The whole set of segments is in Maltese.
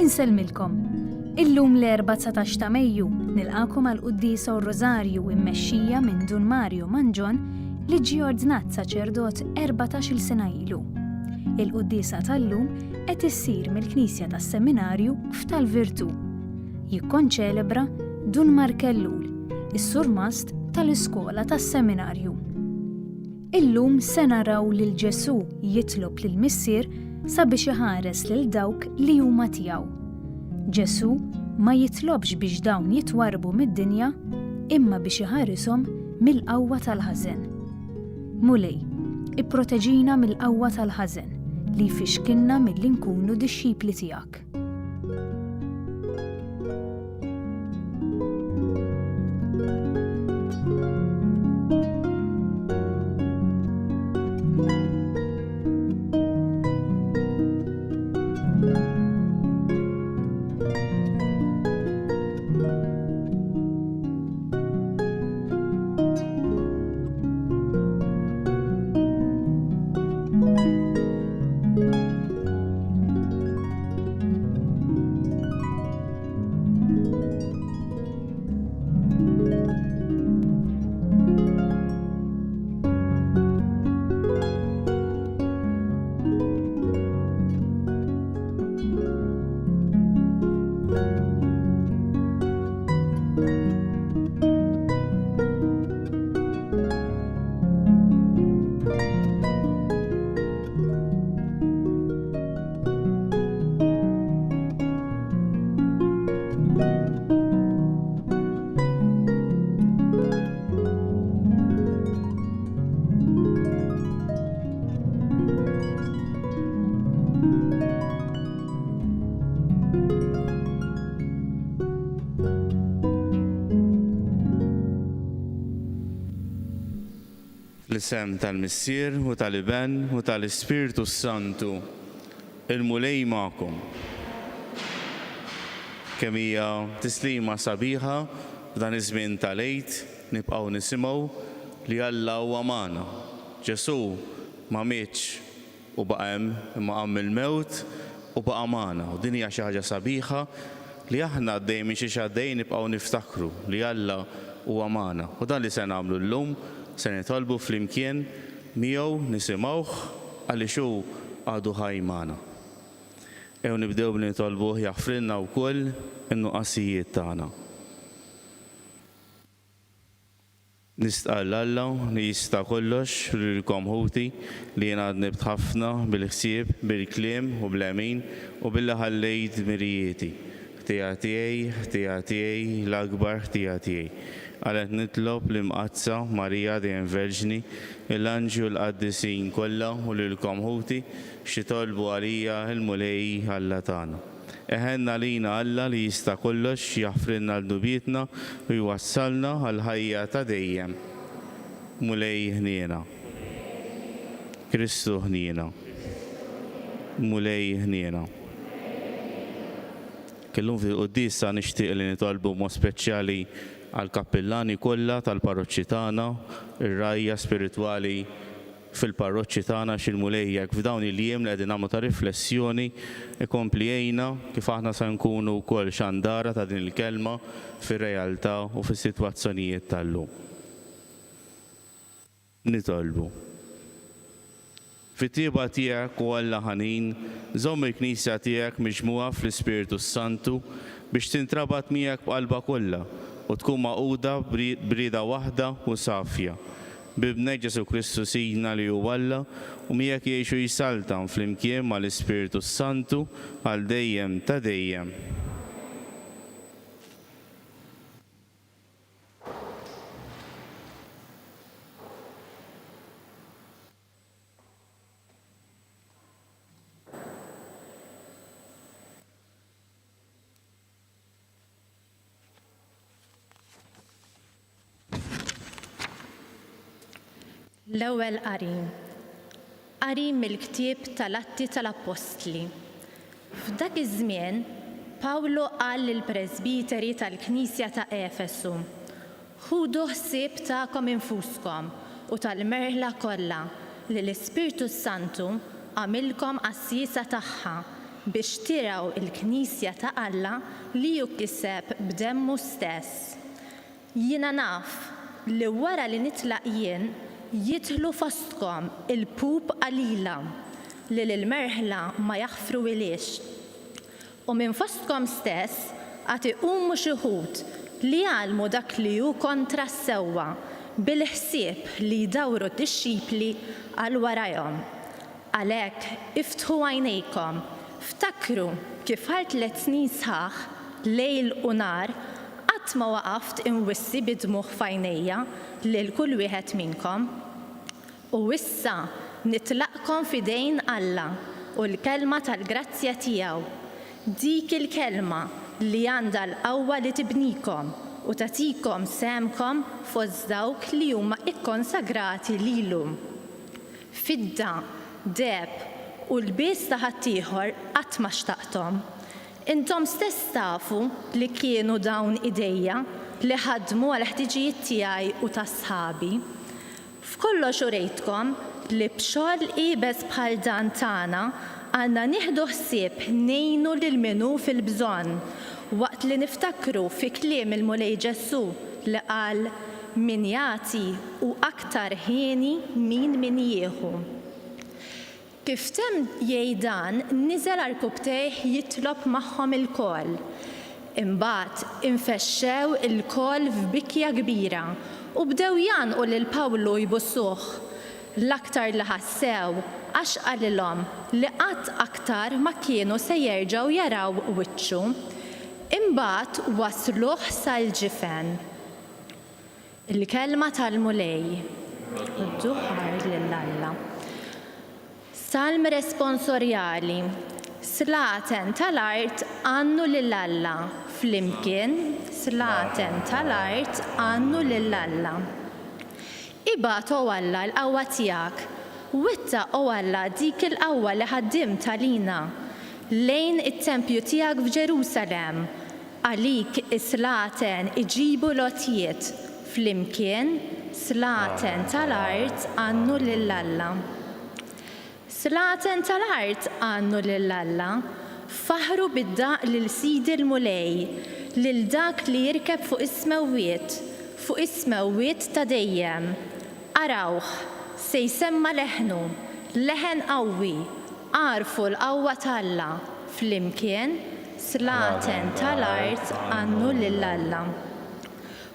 Insellmilkom. Illum l-14 ta' Mejju nilqakom għal Quddiesa u Rużarju mmexxija minn Dun Mario Manġon li ġie ordnat saċerdot 14-il sena ilu. Il-Quddiesa tal-lum qed issir mill-Knisja tas-Seminarju f'Tal-Virtù. Jikkonċelebra Dun Markellul, is-surmast tal-Iskola tas-Seminarju. Illum se naraw lil Ġesù jitlob lill-Missier sabiex iħares lil dawk li huma tiegħu. Ġesù ma jitlobx biex dawn jitwarbu mid-dinja imma biex iħarishom mill-qawwa tal-ħażen. Mulej, ipproteġina mill-qawwa tal-ħażen li jfixkilna milli nkunu dixxipli tiegħek. L-isem tal-Missier u tal-Iben u tal-Ispiritu Santu, il-mulej magħkom. Kemm hija tislima sabiħa f'dan iż-żmien tal-għid nibqgħu nisimgħu li Alla huwa magħna. Ġesù ma mietx u baqa' hemm imma qam mill-mewt u baqa' magħna. U din hija xi ħaġa sabiħa li aħna dejjem xi xaddej nibqgħu niftakru li Alla huwa magħna. U dan li se nagħmlu llum se nitolbu flimkien miegħu nisimgħuh għaliex hu għadu ħaj magħna. Ew nibdew billi nitolbuh jaħfrilna wkoll in-nuqqasijiet tagħna. Nistaqal Alla li jista' kollox lilkom ħuti li jien għadni b'ħafna bil-ħsieb, bil-kliem u bl-għemin u billi ħallejt mirijieti. Ħtija tiegħi, l-akbar ħtija tiegħi. Għalet nitlob l-imqazza Marija dejjem Verġni, l-anġi u l-qaddisin kollha u lilkom ħuti xitolbu għalija il-mulej Alla tagħna. Eħenna lina Alla li jista' kollox jaħfrilna l-dubietna u jwassalna għal ħajja ta' dejjem. Mulej ħniena. Kristu ħniena. Mulej ħniena. Kellum fil-Quddiesa nixtieq li nitolbu mod speċjali għal-kappillani kollha tal-parroċċi tagħna, ir-rajja spiritwali fil-parroċċi tagħna x'il-mulejjek f'dawn il-jiem li qegħdin nagħmlu ta' riflessjoni ikkomplejna kif aħna se nkunu wkoll xandara ta' din il-kelma fir-realtà u fis-sitwazzjonijiet tal-lum. Nitolbu. Fit-tieba tiegħek u Alla ħanin, żomm il-Knisja tiegħek miġmuha fl-Ispiritu Santu biex tintrabat miegħek b'qalba kollha u tkun maquda brieda waħda u safja. Bibnej Ġesu Kristu Sidna li hu Alla u miegħek jgħixu jisaltan flimkien mal-Ispiritu Santu għal dejjem ta' dejjem. L-ewwel qari mill-ktieb tal-Atti tal-Apostli. F'dak iż-żmien Pawlu qal lill-Presbiteri tal-Knisja ta' Efesu: ħudu ħsieb tagħkom infuskom u tal-merħla kollha li l-Ispiritu Santu għamilkom qassiesa tagħha biex tiraw il-Knisja ta' Alla li jikkiseb b'demmu stess. Jiena naf li wara li nitlaq jien jidħlu fostkom il-pub qalila li l-merħla ma jaħfru ilix. U minn fostkom stess għad iqumu xi wħud li jgħallmu dak li hu kontra s-sewwa bil-ħsieb li jdawru d-dixxipli għal warajhom. Għalhekk iftħu għajnejkom, ftakru kif għal 3 snin sħaħ, lejl u nar, qatt ma waqaft inwissi bidmuħ f'għajnejja lil kull wieħed minnkom. U issa nitlaqkom f'idejn Alla u l-kelma tal-grazzja tiegħu. Dik il-kelma li għandha l-qawwa li tibnikom u tagħtikom semkom fost dawk li huma ikkonsagrati lilu. Fidda, deb u l-bies ta' ħaddieħor qatt ma xtaqthom. Intom stess tafu li kienu dawn idejja li ħadmu għal ħtiġijiet tiegħi u ta' sħabi. F'kollox urejtkom li b'xogħol qiebes bħal dan tagħna għandna nieħdu ħsieb ngħinu lil minhu fil-bżonn waqt li niftakru fi kliem il-Mulej Ġesu li qal min jagħti u aktar ħieni min jieħu. Kif temm jgħidan niżel għall-kubtejh jitlob magħhom il-koll. Imbagħad infexxew il-koll f'bikja kbira u bdew janqu lil Pawlu jbussuh. L-aktar li ħassew għax qalilhom li qatt aktar ma kienu se jerġgħu jaraw wiċċu. Imbagħad wasluh sal-ġifen. Il-kelma tal-Mulej. Dduħar lil Alla. Salm responsorjali. Slaten tal-art għannu lil Alla. Flimkien, slaten tal-art għannu lil Alla. Ibagħtu Alla l-qawwa tiegħek. Witta Alla dik il-qawwa li ħaddimt għalina lejn it-tempju tiegħek f'Ġerusalemm. Għalik is-slaten iġibu lotjiet. Flimkien, slaten tal-art għannu lil Alla. Slaten tal-art għannu lil Alla, faħru bid-daq lil Sidi l-Mulej, lil dak li jirkeb fuq ismewwiet ta' dejjem. Arawh, se jsemma leħnu, leħen qawwi, għarfu l-qawwa t'Alla, flimkien, slaten tal-art għannu lil Alla.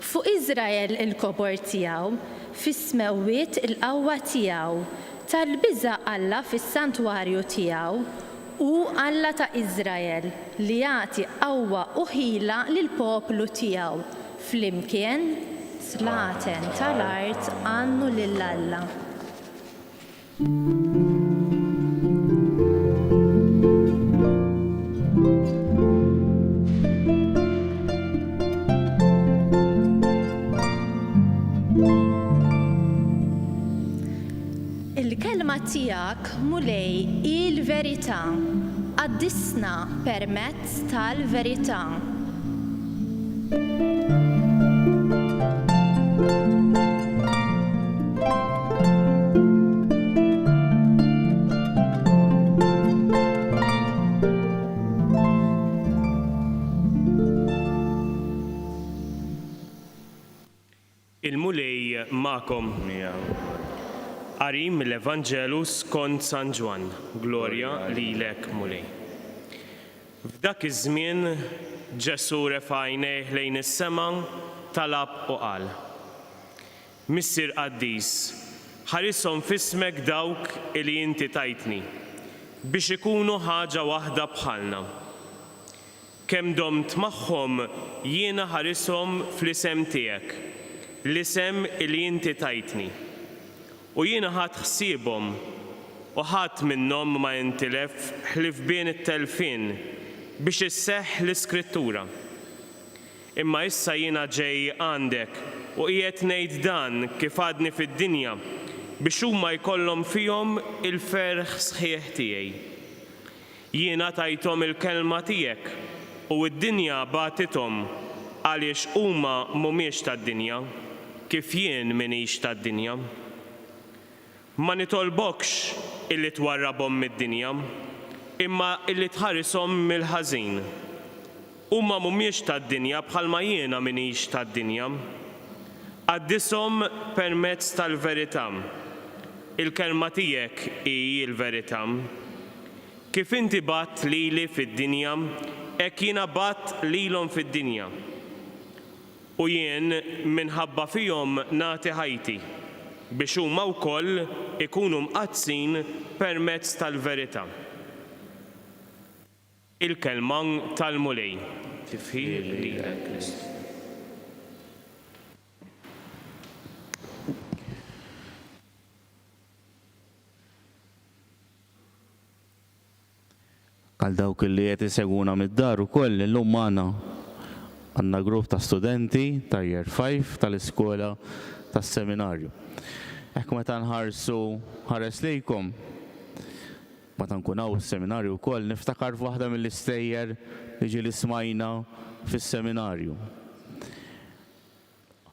Fuq Iżrael il-kobor tiegħu, fis-smewwiet il-qawwa tiegħu, tal-biża' Alla fis-santwarju tiegħu u Alla ta' Iżrael li jagħti qawwa u ħila lill-poplu tiegħu. Flimkien, slaten tal-art għannu lil Alla. Il-kelma tiegħek Mulej il-verità, għaddisna permezz tal-verità. Il-Mulej ma'kom. Qari mill-Evanġelu skont San Ġwan, glorja lilek Mulej. F'dak iż-żmien Ġesu refa' għajnejh lejn is-sema, talab u qal: Missier Qaddiż, ħarishom f'ismek dawk li inti tajtni biex ikunu ħaġa waħda bħalna. Kemm domt magħhom jiena ħarishom fl-isem tiegħek, l-isem li inti tajtni. U jiena ħadd ħsiebhom u ħadd minnhom ma jintilef ħlief bejn it-telfien biex isseħħ l-Iskrittura. Imma issa jiena ġej għandek u qiegħed ngħid dan kif għadni fid-dinja biex huma jkollhom fihom il-ferħ sħiħ tiegħi. Jiena tajthom il-kelma tiegħek u d-dinja bagħtithom għaliex huma mhumiex tad-dinja kif jien m'iniex tad-dinja. Ma nitolbokx illi twarrabhom mid-dinja, imma illi tħarishom mill-ħażin. Huma mhumiex tad-dinja bħalma jiena m'iniex tad-dinja. Għaddishom permezz tal-verità. Il-kelma tiegħek hi l-verità. Kif inti batt lili fid-dinja, hekk jiena batt lilhom fid-dinja. U jien minħabba fihom nagħti ħajti biex huma wkoll ikunu mqaddsin permezz tal-verità. Il-kelma tal-mulej. Tifħir lilek Kristu. Għal dawk li qed isegwuna mid-dar ukoll illum għandna grupp ta' studenti ta' Year 5 tal-iskola tas-Seminarju. Hekk meta nħarsu ħares lejkom, meta nkun hawn is-seminarju wkoll niftakar f'waħda mill-istejjer li ġieli smajna fis-seminarju.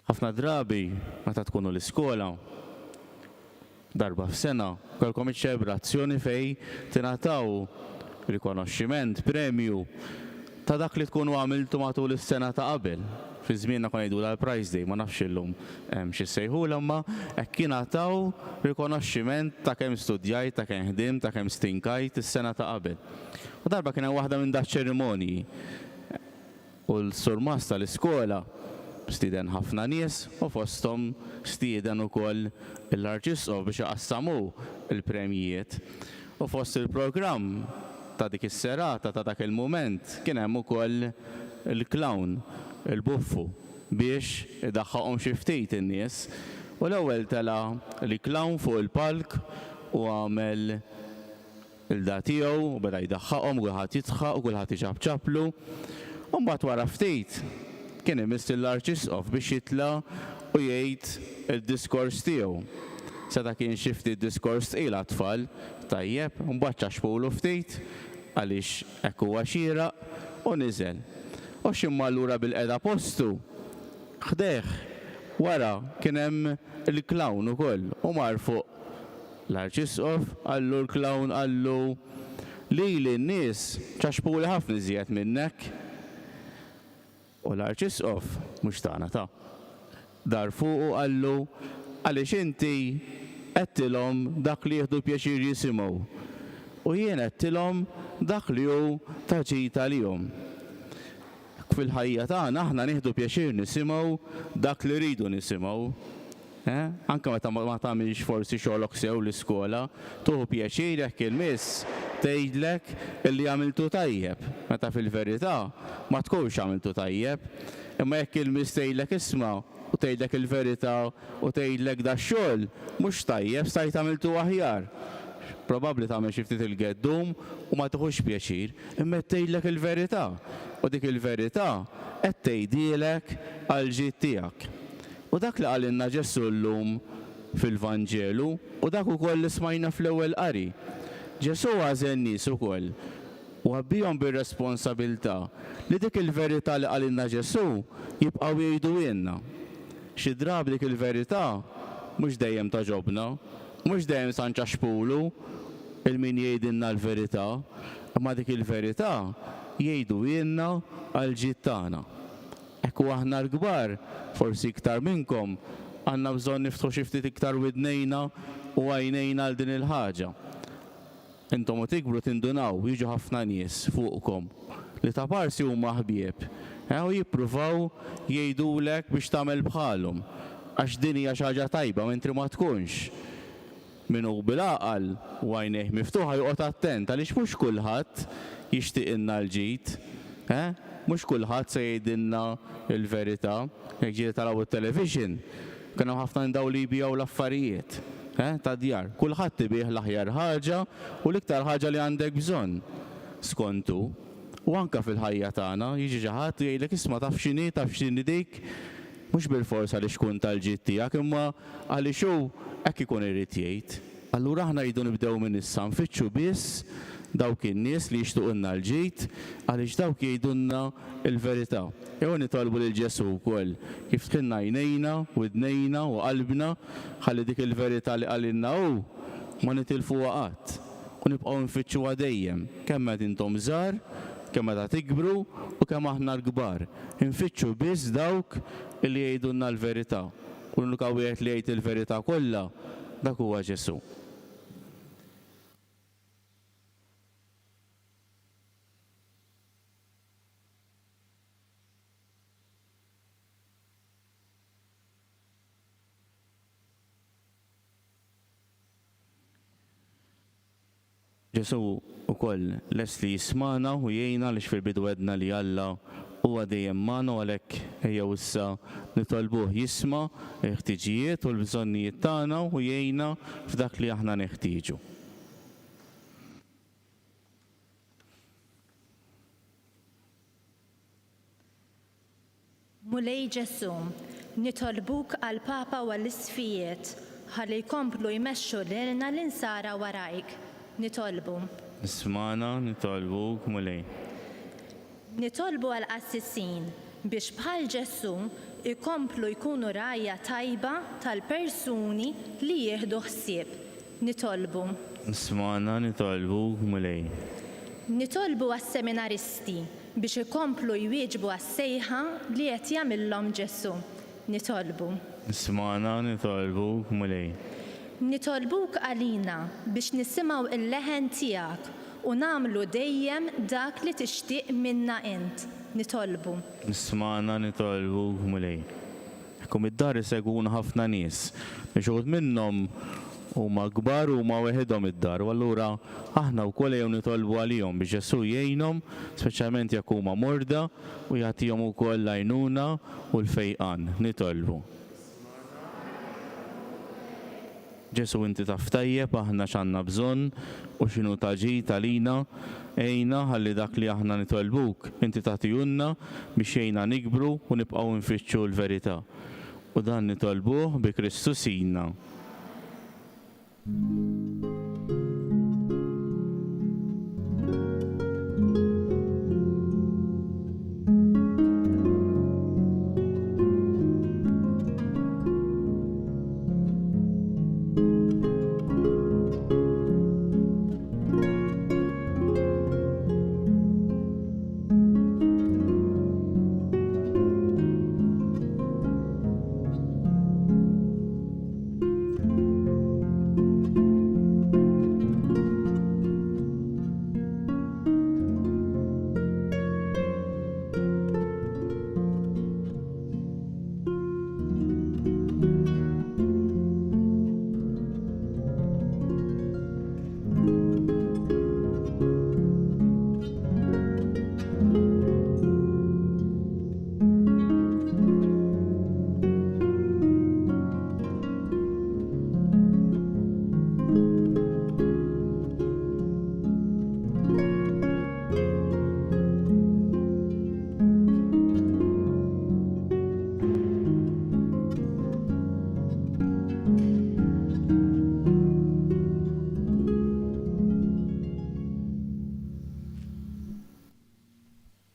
Ħafna drabi meta tkunu l-iskola darba f'sena kolkom iċ-ċelebrazzjoni fejn tingħataw rikonoxximent, premju ta' dak li tkunu għamiltu matul is-sena ta' qabel. Fi żmienna kon jgħidu l-Prize Day, ma nafx illum xi sejħula, imma hekk ingħataw rikonoxximent ta' kemm studjajt, ta' kemm ħdimt, ta' kemm stinkajt is-sena ta' qabel. U darba kien hemm waħda minn dak ċerimonji. U l-surmas tal-iskola stieden ħafna nies u fosthom stieden ukoll l-Arċisqof biex iqassamu l-premjijiet. U fost il-programm ta' dik is-serata ta' dak il-mument kien hemm ukoll il-clown, il-buffu biex idaħħaqhom xi ftit in-nies. U l-ewwel tela li clown fuq il-palk u għamel il-da tiegħu u beda jdaħħaqhom u kulħadd jidħħaq u kulħadd iċabċablu. U mbagħad wara ftit kien imiss l-Arċisqof biex jitla' u jgħid id-diskors tiegħu. Seta kien xi ftit diskors tqil għat-tfal, tajjeb, mbagħad ċaxpulu ftit għaliex hekk huwa xieraq u niżel. U x'imma allura bil-qeda postu ħdeħ wara kien hemm il-clown ukoll u mar fuq l-Arċisqof għallu l-clown għallu lili n-nies ċaxpuli ħafna iżjed minnek. U l-Arċisqof mhux tagħna ta' dar fuq u għallu għaliex inti għettilhom dak li jieħdu pjaċir jisimgħu. U jien għettilhom dak li hu taġita lihom. Fil-ħajja tagħna aħna nieħdu pjaċir nisimgħu dak li rridu nisimgħu. Anke meta ma tagħmilx forsi xogħolok sew l-iskola, tuħu pjaċir jekk il-miss tgħidlek illi għamiltu tajjeb. Meta fil-verità ma tkunx għamiltu tajjeb, imma jekk il-miss tgħidlek isma' u tgħidlek il-verità u tgħidlek da xogħol mhux tajjeb stajt għamiltu aħjar. Probabbli tagħmel xi ftit il-geddum u ma tieħux pjaċir, imma tgħidlek il-verità. U dik il-verità qed tgħidilek għal ġid tiegħek. U dak li qalilna Ġesu llum fil-Vanġelu u dak ukoll li smajna fl-ewwel qari. Ġesu għażel nies ukoll u għabbihom bir-responsabbiltà li dik il-verità li qalilna Ġesu jibqgħu jgħidu lilna. Xi drabi dik il-verità mhux dejjem taġobna, mhux dejjem sa nċaxpulu il-min jgħidilna l-verità, imma dik il-verità jgħidu lilna għal ġid tagħna. Hekk aħna l-kbar, forsi iktar minnkom, għandna bżonn niftħu xi ftit iktar widnejna u għajnejna għal din il-ħaġa. Intom u tikbru tindunaw jiġu ħafna nies fuqkom li ta' parsi huma ħbieb. U jippruvaw jgħidulek biex tagħmel bħalhom għax din hija xi ħaġa tajba mentri ma tkunx. Min hu bil-għaqal u għajnejh miftuħa joqgħod attent għaliex mhux kulħadd jixtieqilna l-ġid. Mhux kulħadd se jgħidilna l-verità. Jekk ġieli taraw it-television, kien hemm ħafna ndaw li jbiegħu l-affarijiet ta' djar. Kulħadd ibih l-aħjar ħaġa u l-iktar ħaġa li għandek bżonn skontu. U anke fil-ħajja tagħna jiġi xi ħadd jgħidlek isma' taf x'inhi dik, mhux bil-forsa li xkun tal-ġid tiegħek, imma għaliex hu hekk ikun irid jgħid. Allura aħna jridu nibdew minn issa nfittxu biss dawk in-nies li jixtuqulna l-ġid għaliex dawk jgħidulna l-verità. Jew nitolbu lil Ġesu wkoll kif tħinna għajnejna, widnejna u qalbna ħalli dik il-verità li qalilna hu ma nitilfuha qatt. u nibqgħu nfittxuha dejjem kemm qed intom żgħar, kemm meta tikbru u kemm aħna l-kbar. Infittxu biss dawk li jgħidulna l-verità. U l-unika wieħed li jgħid il-verità kollha dak huwa Ġesu. Ġesu ukoll lest li jismana u jgħinna li fil-bidu għedna li Alla huwa dejjem magħna u għalhekk ejjew issa nitolbuh jisma' l-ħtiġijiet u l-bżonnijiet tagħna u jgħinna f'dak li aħna neħtieġu. Mulej Ġesu, nitolbuk għall-Papa u għall-isfijiet ħalli jkomplu jmexxu lilna l-insara warajk. Nitolbu. Ismana, nitolbuk mulej. Nitolbu għal-qassisin biex bħal Ġesu ikomplu jkunu rajja tajba tal-persuni li jieħdu ħsieb. Nitolbu. Ismana, nitolbuk mulej. Nitolbu għas-seminaristi biex ikomplu jwieġbu għas-sejħa li qed jagħmilhom Ġesu. Nitolbu. Ismana, nitolbuk mulej. Nitolbuk għalina biex nisimgħu il-leħen tiegħek u nagħmlu dejjem dak li tixtieq minna int. Nitolbu. Ismana, nitolbuk mulej. Kum id-dar isegwuna ħafna nies biex uħud minnhom huma kbar u huma weħidhom id-dar. U allura aħna wkoll jew nitolbu għalihom biex Ġesu jgħinhom, speċjalment jekk huma morda u jagħtihom ukoll l-għajnuna u l-fejqan. Nitolbu. Ġesu inti taf tajjeb aħna x'għandna bżonn u x'inhu taġit għalina ejna ħalli dak li aħna nitolbuk inti tagħtihunna biex jgħinna nikbru u nibqgħu nfittxu l-verità. U dan nitolbuh bi Kristu Sidna.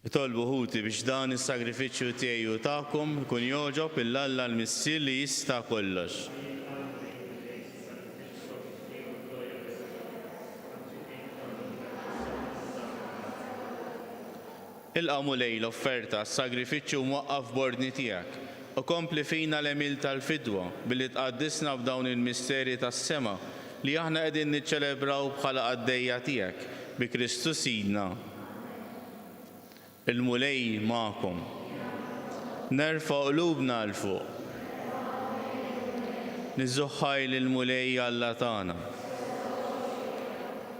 Nitolbu ħuti biex dan is-sagrifiċċju tiegħi u tagħkom ikun jogħġob il-Alla l-Missier li jista' kollox. Ilqa' mulej l-offerta s-sagrifiċċju mwaqqaf b'ordni tiegħek u kompli fina l-emil tal-fidwa billi tqaddisna b'dawn il-misteri tas-sema li aħna qegħdin niċċelebraw bħala għaddejja tiegħek bi Kristu Sidna. Il-mulej magħkom. Nerfa' qlubna l fuq. Niżuħħaj lill-mulej Alla tagħna.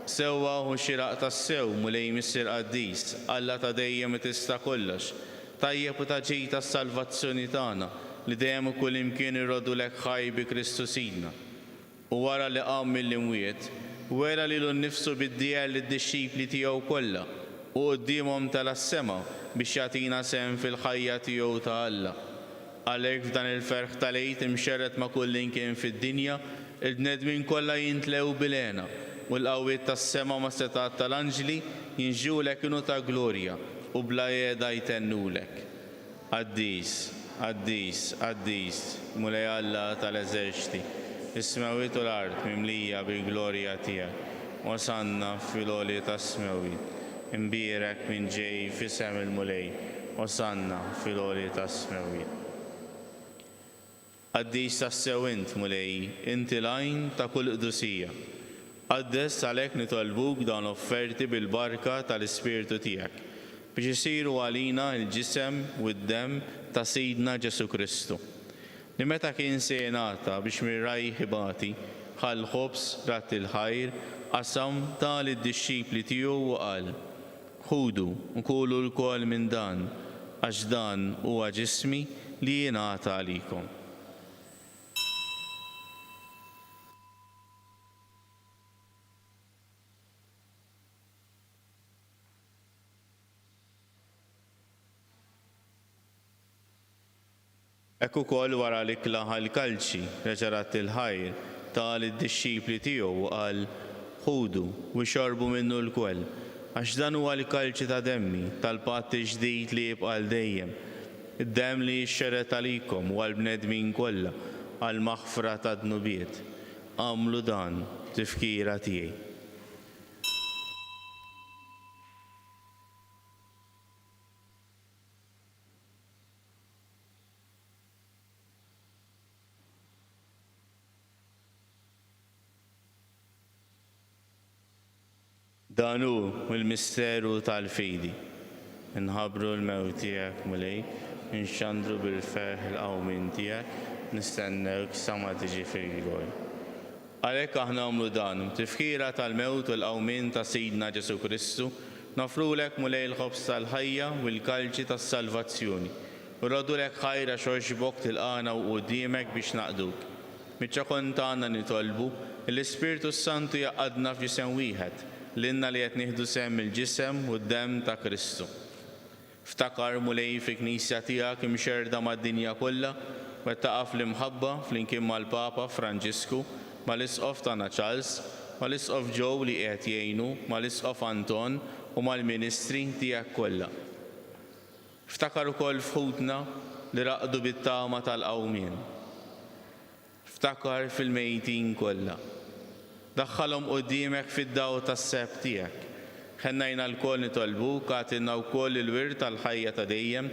Sewwa u xiraq tas-sew mulej Missier Quddies, Alla ta' dejjem tista' kollox. Tajjeb u taġid tas-salvazzjoni tagħna li dejjem u kull imkien irrodu lek ħaj bi Kristu Sidna. U wara li qam mill-imwiet, wera lilu nnifsu bid-djar lid-dixxipli tiegħu kollha u qudiemhom tal-sema biex jagħtina sehem fil-ħajja tiegħu ta' Alla. Għalhekk f'dan il-ferħ tal-għid imxerred ma' kull imkien fid-dinja, il-bnedmin kollha jintlew bil-għena u l-qawwiet tas-sema ma' setat tal-anġli jinġulek kienu ta' glorja u bla jeda jtennulek. Quddies, Quddies, Quddies, mulej Alla tal-eżerċiti, is-semawiet u l-art mimlija bil-glorja tiegħek. wasanna fil-għoli tas-Semewit. Imbierek minn ġej fisem il-mulej, wasanna fil-għoli tas-Semewit. Qaddis tas-sewint mulej, inti lajn ta' kull qdusija. Qaddes għalhekk nitolbuk dawn offerti bil-barka tal-Ispirtu tiegħek biex isiru għalina l-ġisem u d-dem ta' Sidna Ġesu Kristu. Li meta kien se jingħata biex mirraj ħibati ħall ħobs rat il-ħajr qasam tal id-dixxipli tiegħu u qal: ħudu u kulu l-kol minn dan għax dan huwa ġismi li jingħata għalikom. Ekku kol wara li klaħa l-kalċi reġarat il-ħajr tal id-dixxipli tiegħu u qal: ħudu u xorbu minnu l-kwel għax dan huwa l-kalċi ta' demmi tal-patt ġdid li jibqa' dejjem, id-demm li jixxeret għalikom u għall-bnedmin kollha għal maħfra ta' dnubiet. Għamlu dan tifkira tiegħi. Dan hu l-misteru tal-fidi. Inħabbru l-mewt tiegħek mulej, inxandru bil-ferħ il-qawmin tiegħek, nistennewk sa ma tiġi fil-gol. Għalhekk aħna nagħmlu dan, tifkira tal-mewt u l-qawmin ta' Sidna Ġesu Kristu, nofrulek mulej l-ħobs tal-ħajja u l-kalċi tas-salvazzjoni. U rodulek ħajra xorxbok tilqana u quddiemek biex naqduk. Miċċa kontana nitolbu, l-Ispirtu Santu jaqadna f'ġisem wieħed, l-inna li qed nieħdu sehem il-ġisem u d-demm ta' Kristu. Ftakar mulej fi Knisja tiegħek imxerda mad-dinja kollha u qed taqaf l-imħabba flimkien mal-Papa Franġisku, mal-Isqof tagħna Charles, mal-Isqof Joe li qed jgħinu, mal-Isqof Anton u mal-Ministri tiegħek kollha. Ftakar ukoll fħutna li raqdu bit-tama tal-qawmien. Ftakar fil-mejtin kollha. Daħħalhom quddiemek fid-daw tas-seb tiegħek. Ħennajna l-kol nitolbuk għatilna wkoll il-wirt tal-ħajja ta' dejjem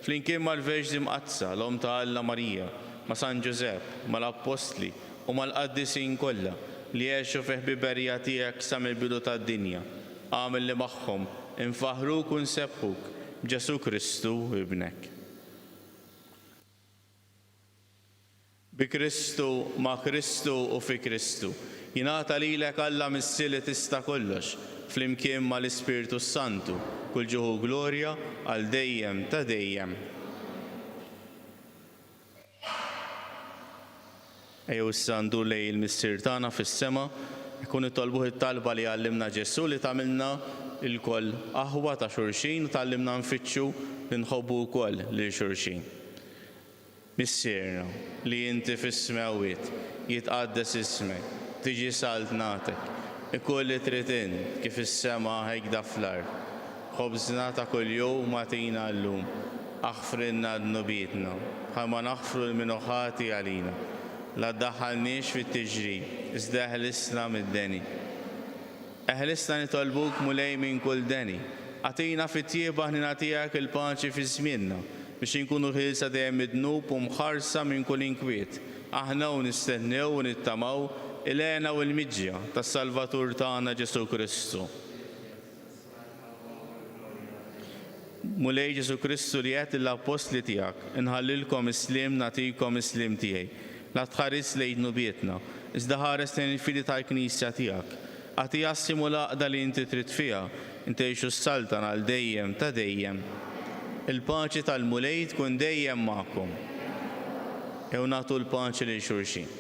flimkien mal-Verġni Mqazza, l-Om ta' Alla Marija, ma' San Ġusepp, mal-Apostli u mal-Qaddisin kollha li jgħixu fi ħbiberija tiegħek sa mill-bidu tad-dinja. Għamel li magħhom infaħruk u nsebbħuk b'Ġesu Kristu ibnek. Bi Kristu, ma' Kristu u fi Kristu. Jingħata lilek Alla mis-sili tista' kollox, flimkien mal-Ispirtu Santu, kull ġuħu glorja għal dejjem ta' dejjem. Ejjew issa ndur lej il-Missier tagħna fis-sema, ikun itolbuh it-talba li għallimna Ġesu li tagħmilna il-koll aħwa ta' xulxin u tallimna nfittxu li nħobbu wkoll lil xulxin. Missierna li inti fis-Semewit jitqaddes ismek, tiġi saltnatek, ikoll li trid int kif is-sema hekk da fl-ard. Ħobżna ta' kuljum agħtina llum, aħfrilna dnubietna, ħalma naħfru l-minuħati għalina. La ddaħħalniex fit-tiġrib, iżda eħlisna mid-deni. Eħlisna nitolbuk mulej minn kull deni. Għatina fit-tieba ħnina tiegħek il-paċi fi żmienna biex inkunu ħilsa dejjem id-dnub u mħarsa minn kull inkwiet. Aħna u nistennew u nittamaw il-għena u l-miġja tas-Salvatur tagħna Ġesu Kristu. Mulej Ġesu Kristu li qed l-apostli tiegħek, inħallilkom islim nagħtikom islim tiegħi. La tħares lejn dnubietna, iżda ħares lejn il-fidi tal-Knisja tiegħek. Għati jassimu l-għaqda li inti trid fiha, inti għixu s-saltan għal dejjem ta' dejjem. Il-paċi tal-mulej tkun dejjem magħkom. Ew nagħtu l-paċi lil xulxin.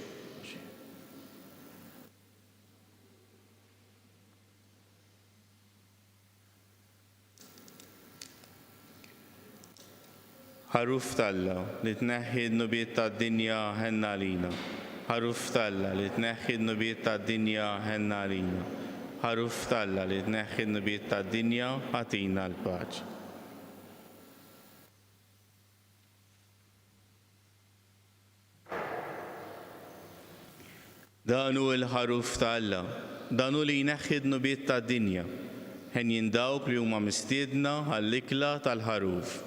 Ħaruf Talla li tneħħi d-nubiet tad-dinja ħenna għalina. Ħaruf Talla li tneħħi d-nubiet tad-dinja ħenna għalina. Ħaruf Talla li tneħħi d-nubiet tad-dinja ħatina l-paċi. Dan hu l-ħaruf Talla danu li jneħħi d-nubiet tad-dinja, ħen dawk li huma mistiedna għall-ikla tal-ħaruf.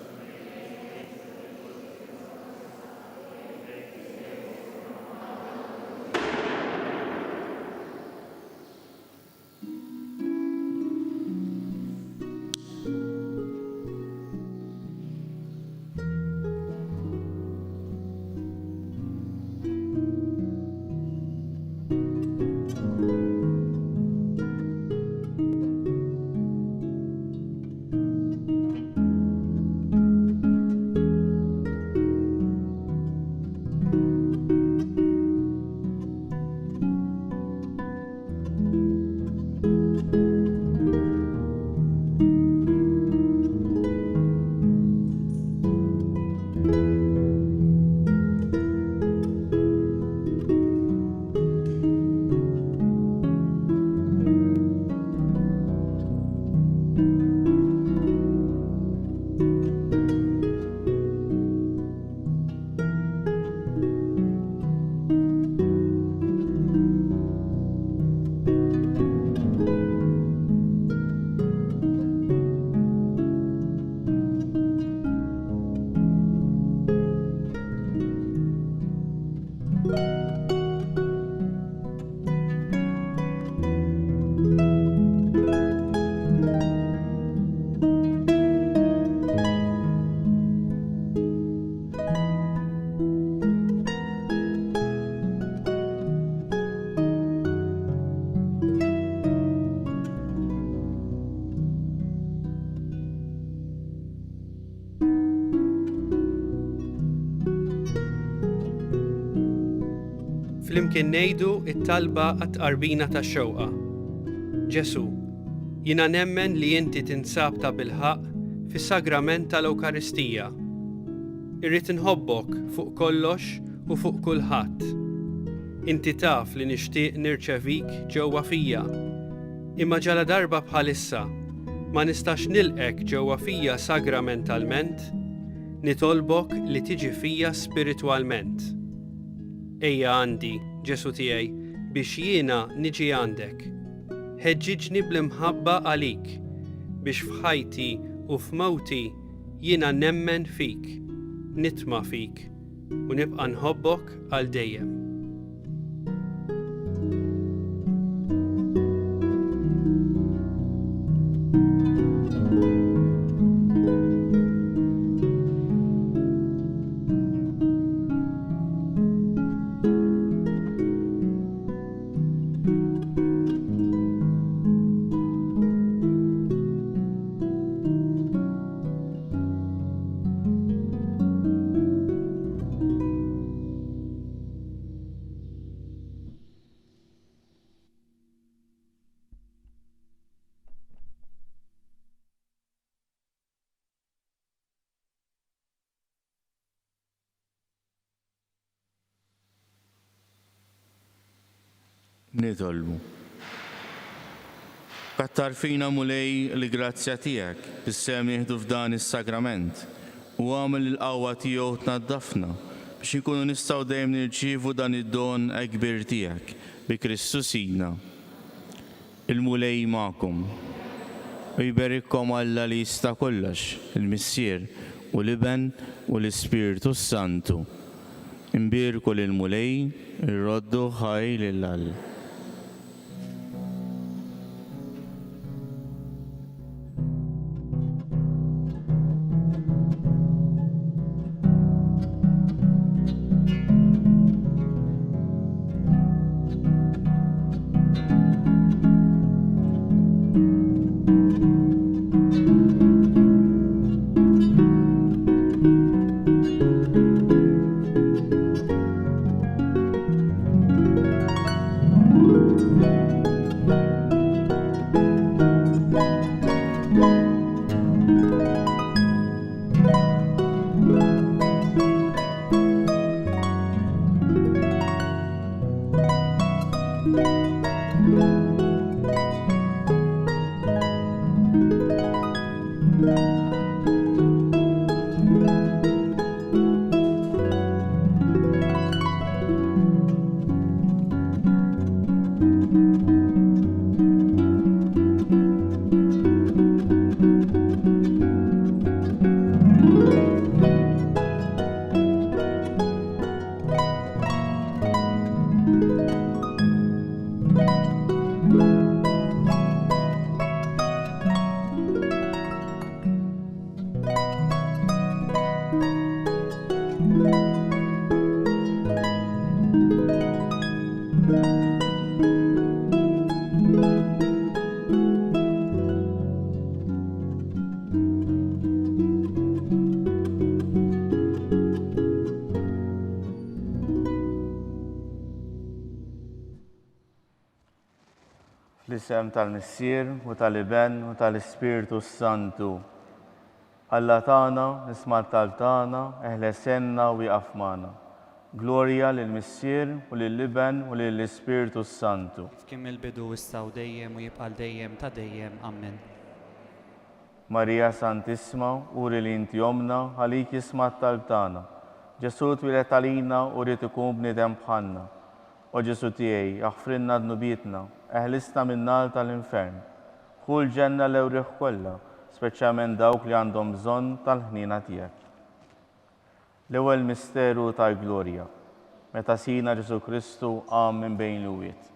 Flimkien ngħidu t-talba għat-tqarbina tax-xewqa. Ġesu, jiena nemmen li inti tinsab ta' bilħaq fis-sagrament tal-Ewkaristija. Irrid inħobbok fuq kollox u fuq kulħadd. Inti taf li nixtieq nirċevik ġewwa fija. Imma ġala darba bħalissa ma nistax nilqek ġewwa fija sagramentalment, nitolbok li tiġi fija spiritwalment. Ejja għandi, Ġesu tiegħi, biex jiena niġi għandek. Ħeġġiġni bl-imħabba għalik, biex f'ħajti u f'mewti jiena nemmen fik, nitma' fik u nibqa' nħobbok għal dejjem. Nitolbu. Kattar fina mulej l-grazzja tiegħek bis-sem nieħdu f'dan is-sagrament u għamel il-qawwa tiegħu tnaddafna biex inkunu nistgħu dejjem nirċievu dan id-don kbir tiegħek bi Kristus Sina. Il-mulej magħkom. U jberikkom Alla li jista' kollox, il-Missier u l-Iben u l-Ispiritu Santu. Imbirku lil-mulej, irroddu ħaj lil-All. Fisem tal-Missier u tal-Iben u tal-Ispiritu Santu. Alla tagħna, nisma' tal-tagħna, eħlesenna u jaqaf magħna. Glorja lill-Missier u lill-Iben u lill-Ispiritu Santu. Kif il-bidu issa u dejjem u jibqa' dejjem ta' dejjem. Amen. Marija Santissima, uri li inti omna, għalik jisma' tal-tagħna. Ġesu twilet għalina u rrid ikun bniedem bħalna. O Ġesu tiegħi, aħfrinna dnubietna, eħlisna min-nar tal-infern. Ħul ġenna l-ewrieħ kollha, speċjalment dawk li għandhom bżonn tal-ħnina tiegħek. L-ewwel misteru tal-glorja, meta sina Ġesu Kristu qam minn bejn l-wiet.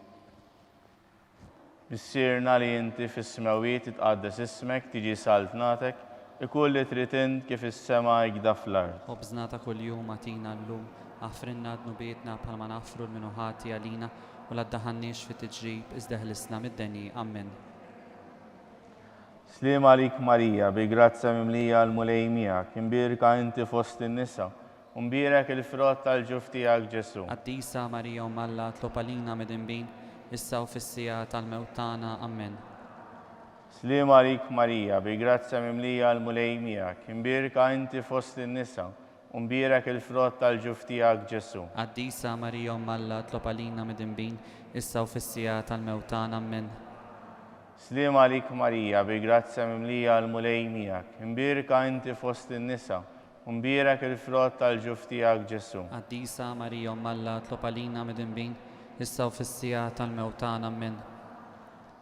Missierna li inti fis-smawiet titqaddes ismek, tiġi saltnatek, ikun li trid int kif is-sema jgda fl-ard. Ħobżna ta' kuljum atina llum, aħfrinna dnubietna bħalma nafru l-minuħati għalina u la ddaħanniex fit-tiġrib iżda ħlisna mid-deni. Amen. Slim għalik Marija, bi grazzja mimlija l-mulej miegħek, imbirka inti fost in-nisa, u mbierek il-frott tal-ġuf tiegħek Ġesu. Qaddisa Marija Malla tlob għalina mid-inbin, issa u fis-sija tal-mewt tagħna. Amen. Slim għalik Marija, bi grazzja mimlija l-mulej miegħek, imbirka inti fost in-nisa, u mbierek il-frott tal-ġuf tiegħek Ġesu. Qaddisa Marija Malla tlob għalina mid-inbin, issa u fis-sija tal-mewt tagħna. Amen. Slim għalik Marija, bi grazzja mimlija l-mulej miegħek, imbirka inti fost in-nisa, u mbierek il-frott tal-ġuf tiegħek Ġesu. Qaddisa Marija Malla tlob għalina mid-inbin, issa u fis-sija tal-mewt tagħna. Amen.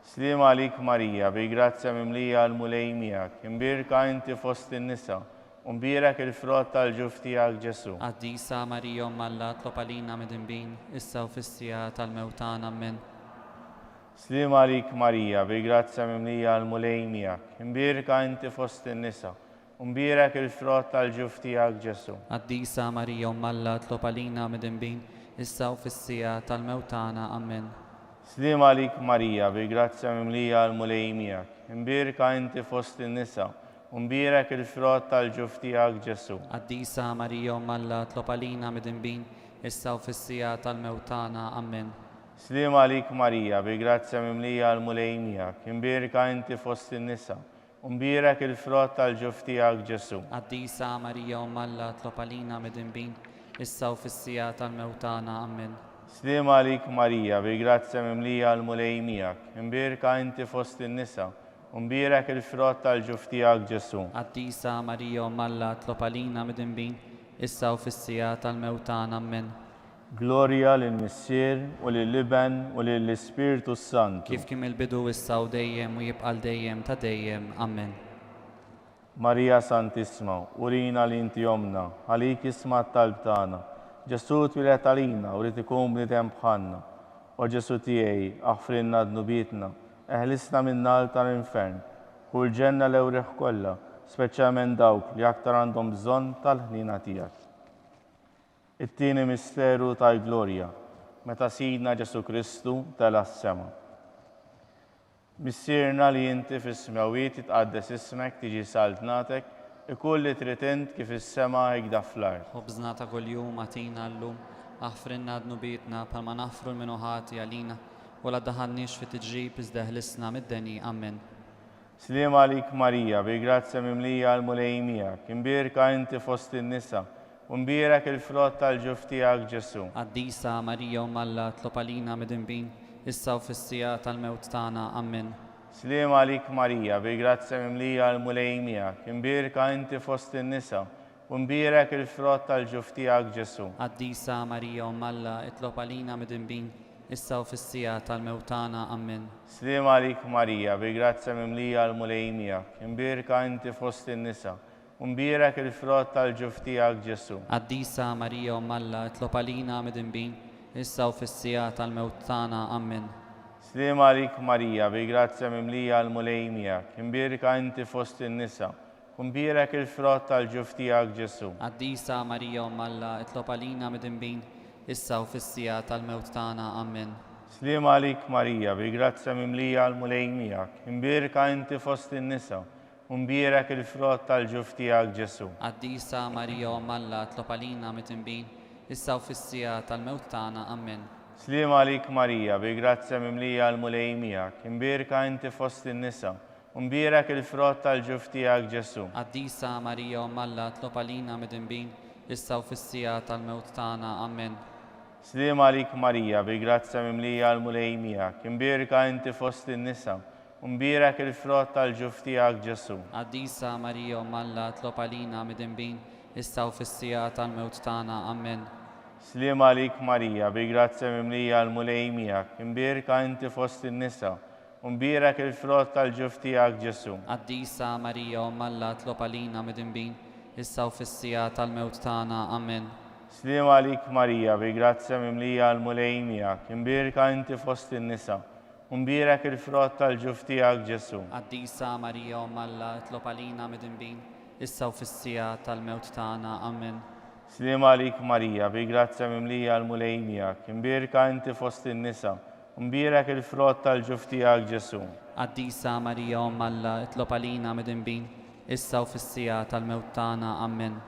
Slim għalik Marija, bi grazzja mimlija l-mulej miegħek, imbirka inti fost in-nisa, u mbierek il-frott tal-ġuf tiegħek Ġesu. Qaddisa Marija Malla tlob għalina mid-inbin, issa u fis-sija tal-mewt tagħna. Amen. Slim għalik Marija, bi grazzja mimlija l-mulej miegħek, imbirka inti fost in-nisa, u mbierek il-frott tal-ġuf tiegħek Ġesu. Qaddisa Marija Malla tlob għalina mid-inbin, issa u fis-sija tal-mewt tagħna. Amen. Slim għalik Marija, bi grazzja mimlija l-mulej miegħek, imbirka inti fost in-nisa, u mbierek il-frott tal-ġuf tiegħek Ġesu. Qaddisa Marija Malla tlob għalina mid-inbin, issa u fis-sija tal-mewt tagħna. Amen. Slim għalik Marija, bi grazzja mimlija l-mulej miegħek, imbirka inti fost in-nisa, u mbierek il-frott tal-ġuf tiegħek Ġesu. Qaddisa Marija Malla tlob għalina mid-inbin, issa u fis-sija tal-mewt tagħna. Amen. Slim għalik Marija, bi grazzja mimlija l-mulej miegħek, imbirka inti fost in-nisa, u mbierek il-frott tal-ġuf tiegħek Ġesu. Qaddisa Marija Malla tlob għalina mid-inbin, issa u fis-sija tal-mewt tagħna. Amen. Glorja lill-Missier u lill-Iben u lill-Ispiritu Santu. Kif kien il-bidu issa u dejjem u jibqa' dejjem ta' dejjem. Amen. Marija Santissima, urina li inti omna, għalik jisma' talb tagħna. Ġesu twilet għalina u rrid ikun bniedem bħalna. O Ġesu tiegħi, aħfrinna dnubietna, eħlisna min-nar tal-infern, ħul ġenna l-ewrieħ kollha, speċjalment dawk li aktar għandhom bżonn tal-ħnina tiegħek. It-tieni misteru tal-glorja, meta Sidna Ġesu Kristu tela s-sema. Missierna li inti fis-smawiet titqaddes ismek, tiġi saltnatek, ikun li trid int kif is-sema jgda fl-ard. Ħobżna ta' kuljum atina llum, aħfrinna dnubietna bħalma nafru l-minuħati għalina u la ddaħanniex fit-tiġrib iżda ħlisna mid-deni. Amen. Slim għalik Marija, bi grazzja mimlija l-mulej miegħek, imbierka inti fost in-nisa, u mbierek il-frott tal-ġuf tiegħek Ġesu. Qaddisa Marija Malla tlob għalina mid-inbin, issa u fis-sija tal-mewt tagħna. Amen. Slim għalik Marija, bi grazzja mimlija l-mulej miegħek, imbierka inti fost in-nisa, u mbierek il-frott tal-ġuf tiegħek Ġesu. Qaddisa Marija Malla tlob għalina mid-inbin, issa u fis-sija tal-mewt tagħna. Amen. Slim għalik Marija, bi grazzja mimlija l-mulej miegħek, imbierka inti fost in-nisa, u mbierek il-frott tal-ġuf tiegħek Ġesu. Qaddisa Marija Malla tlob għalina mid-inbin, issa u fis-sija tal-mewt tagħna. Amen. Slim għalik Marija, bi grazzja mimlija l-mulej miegħek, imbierka inti fost in-nisa, u mbierek il-frott tal-ġuf tiegħek Ġesu. Qaddisa Marija Malla tlob għalina mid-inbin, issa u fis-sija tal-mewt tagħna. Amen. Slim għalik Marija, bi grazzja mimlija l-mulej miegħek, imbierka inti fost in-nisa, u mbierek il-frott tal-ġuf tiegħek Ġesu. Qaddisa Marija Malla tlob għalina mid-inbin, issa u fis-sija tal-mewt tagħna. Amen. Slima għalik Marija, bi grazzja mimlija l-mulej miegħek, imbierka inti fost in-nisa, u mbierak il-frott tal-ġuf tiegħek Ġesu. Qaddisa Marija Umm Alla tlob għalina midinbin issa u fis-sija tal-mewt tagħna. Amen. Slima għalik Marija, bi grazzja mimlija l-mulej miegħek, imbierka inti fost in-nisa, u mbierak il-frott tal-ġuf tiegħek Ġesu. Qaddisa Marija Umm Alla tlob għalina midinbin issa u fis-sija tal-mewt tagħna. Amen. Slima għalik Marija, bi grazzja mimlija l-mulej miegħek, imbierka inti fost in-nisa, u mbierak il-frott tal-ġuf tiegħek Ġesu. Qaddisa Marija Umm Alla tlob għalina midinbin issa u fis-sija tal-mewt tagħna. Amen. Slima għalik Marija, bi grazzja mimlija l-mulej miegħek, imbierka inti fost in-nisa, u mbierak il-frott tal-ġuf tiegħek Ġesu. Qaddisa Marija Umm Alla tlob għalina midinbin issa u fis-sija tal-mewt tagħna. Amen. Slima għalik Marija, bi grazzja mimlija l-mulej miegħek, imbierka inti fost in-nisa, u mbierak il-frott tal-ġuf tiegħek Ġesu. Qaddisa Marija Umm Alla tlob għalina midinbin issa u fis-sija tal-mewt tagħna. Amen.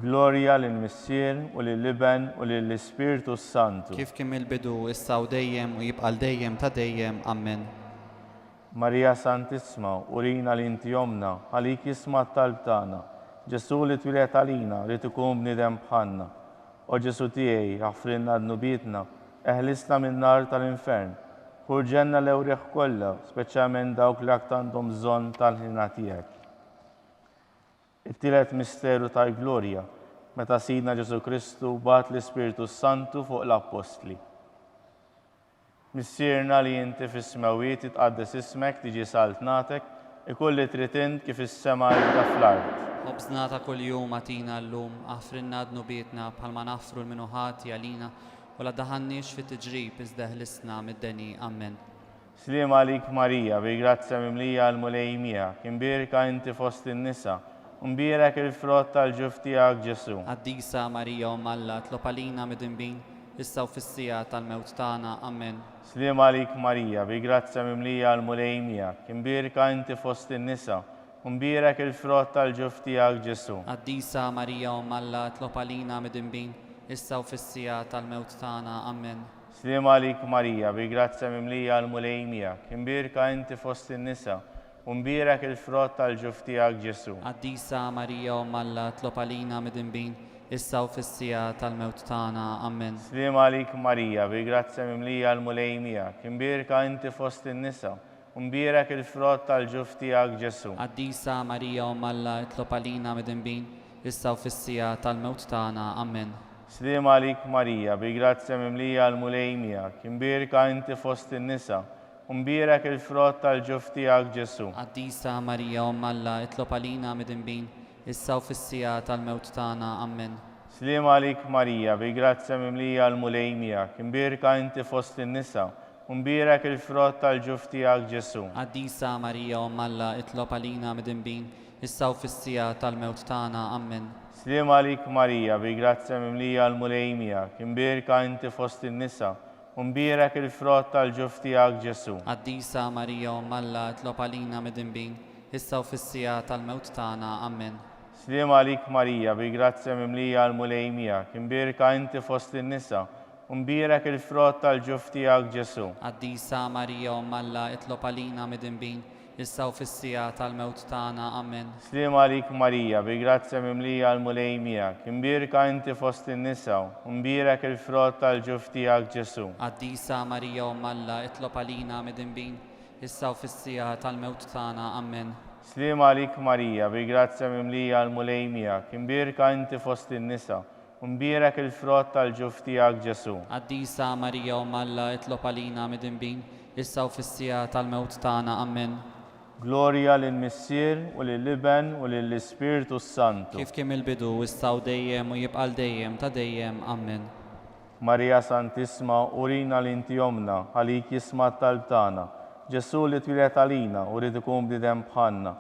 Glorja lill-Missier u lill-Iben u lill-Ispiritu Santu. Kif kien mill-bidu issa u dejjem u jibqa' dejjem ta' dejjem. Amen. Marija Santisma, urina li inti jomna, għalik jisma' t-talb tagħna. Ġesu li twilet għalina, li tkun bniedem bħalna. O Ġesu tiegħi, ħafrinna d-nubitna, eħlisna min-nar tal-infern. Ħurġenna l-ewrieħ kollha, speċjalment dawk li aktar għandhom bżonn tal-ħina tiegħek. It-tielet misteru tal-glorja, meta Sidna Ġesu Kristu bagħat l-Ispiritu Santu fuq l-Apostli. Missierna li inti fis-smawiet titqaddes ismek tiġi saltnatek, ikolli tritint kif is-sema ta' fl-ard. Ħobżna ta' kuljum għatina llum, aħfrinna d-nubietna bħalma naffru l-minuħati għalina u la daħannix fit-tiġrib iżda ħlisna mid-deni. Amen. Slima għalik Marija, bi grazzja mimlija l-mulej miegħek, imbierka inti fost in-nisa, u mbierak il-frott tal-ġuf tiegħek Ġesu. Qaddisa Marija Umm Alla tlob għalina midinbin issa u fis-sija tal-mewt tagħna. Amen. Slima għalik Marija, bi grazzja mimlija l-mulej miegħek, imbierka inti fost in-nisa, u mbierak il-frott tal-ġuf tiegħek Ġesu. Qaddisa Marija Umm Alla tlob għalina midinbin issa u fis-sija tal-mewt tagħna. Amen. Slima għalik Marija, bi grazzja mimlija l-mulej miegħek, imbierka inti fost in-nisa, u mbierak il-frott tal-ġuf tiegħek Ġesu. Qaddisa Marija Umm Alla tlob għalina midinbin issa u fis-sija tal-mewt tagħna. Amen. Slima għalik Marija, bi grazzja mimlija l-mulej miegħek, imbierka inti fost in-nisa, u mbierak il-frott tal-ġuf tiegħek Ġesu. Qaddisa Marija Umm Alla tlob għalina midinbin issa u fis-sija tal-mewt tagħna. Amen. Slima għalik Marija, bi grazzja mimlija l-mulej miegħek, imbierka inti fost in-nisa, u mbierak il-frott tal-ġuf tiegħek Ġesu. Qaddisa Marija Umm Alla tlob għalina midinbin issa u fis-sija tal-mewt tagħna. Amen. Slima għalik Marija, bi grazzja mimlija l-mulej miegħek, imbierka inti fost in-nisa, u mbierak il-frott tal-ġuf tiegħek Ġesu. Qaddisa Marija Umm Alla tlob għalina midinbin issa u fis-sija tal-mewt tagħna. Amen. Slima għalik Marija, bi grazzja mimlija l-mulej miegħek, imbierka inti fost in-nisa, u mbierak il-frott tal-ġuf tiegħek Ġesu. Qaddisa Marija Umm Alla tlob għalina midinbin issa u fis-sija tal-mewt tagħna. Amen. Slima għalik Marija, bi grazzja mimlija l-mulej miegħek, imbierka inti fost in-nisa, u mbierak il-frott tal-ġuf tiegħek Ġesu. Qaddisa Marija Umm Alla tlob għalina midinbin issa u fis-sija tal-mewt tagħna. Amen. Slima għalik Marija, bi grazzja mimlija l-mulej miegħek, imbierka inti fost in-nisa, u mbierak il-frott tal-ġuf tiegħek Ġesu. Qaddisa Marija Umm Alla tlob għalina midinbin issa u fis-sija tal-mewt tagħna. Amen. Slima għalik Marija, bi grazzja mimlija l-mulej miegħek, imbierka inti fost in-nisa, u mbierak il-frott tal-ġuf tiegħek Ġesu. Qaddisa Marija Umm Alla tlob għalina midinbin issa u fis-sija tal-mewt tagħna. Amen. Glorja lill-Missier u lill-Iben u lill-Ispiritu Santu. Kif kien mill-bidu issa u dejjem u jibqa' dejjem ta' dejjem. Amen. Marija Santisma, urina li inti jomna, għalik jisma' t-talb tagħna. Ġesu li twilet għalina u li tkun bniedem bħalna.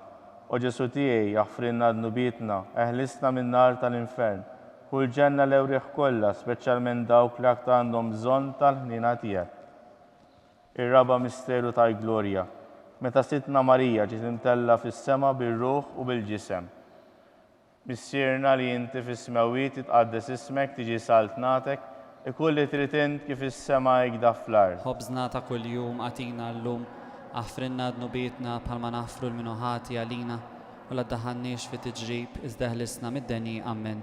O Ġesu tiegħi, aħfrinna d-nubietna, eħlisna min-nar tal-infern. Ħurġenna l-ewrieħ kollha, speċjalment dawk li aktar għandhom bżonn tal-ħnina tiegħek. Ir-raba' misteru tal-glorja, meta Sidna Marija ġiet imtella fis-sema bir-ruħ u bil-ġisem. Missierna li inti fis-smawiet titqaddes ismek tiġi saltnatek, ikun li trid int kif is-sema jgda fl-ard. خبزنا ta' kuljum atina llum, għafrinna dnubietna bħalma nafru l-minuħati għalina, u la ddaħanniex fi tiġrib, iżda ħlisna mid-deni, Amen.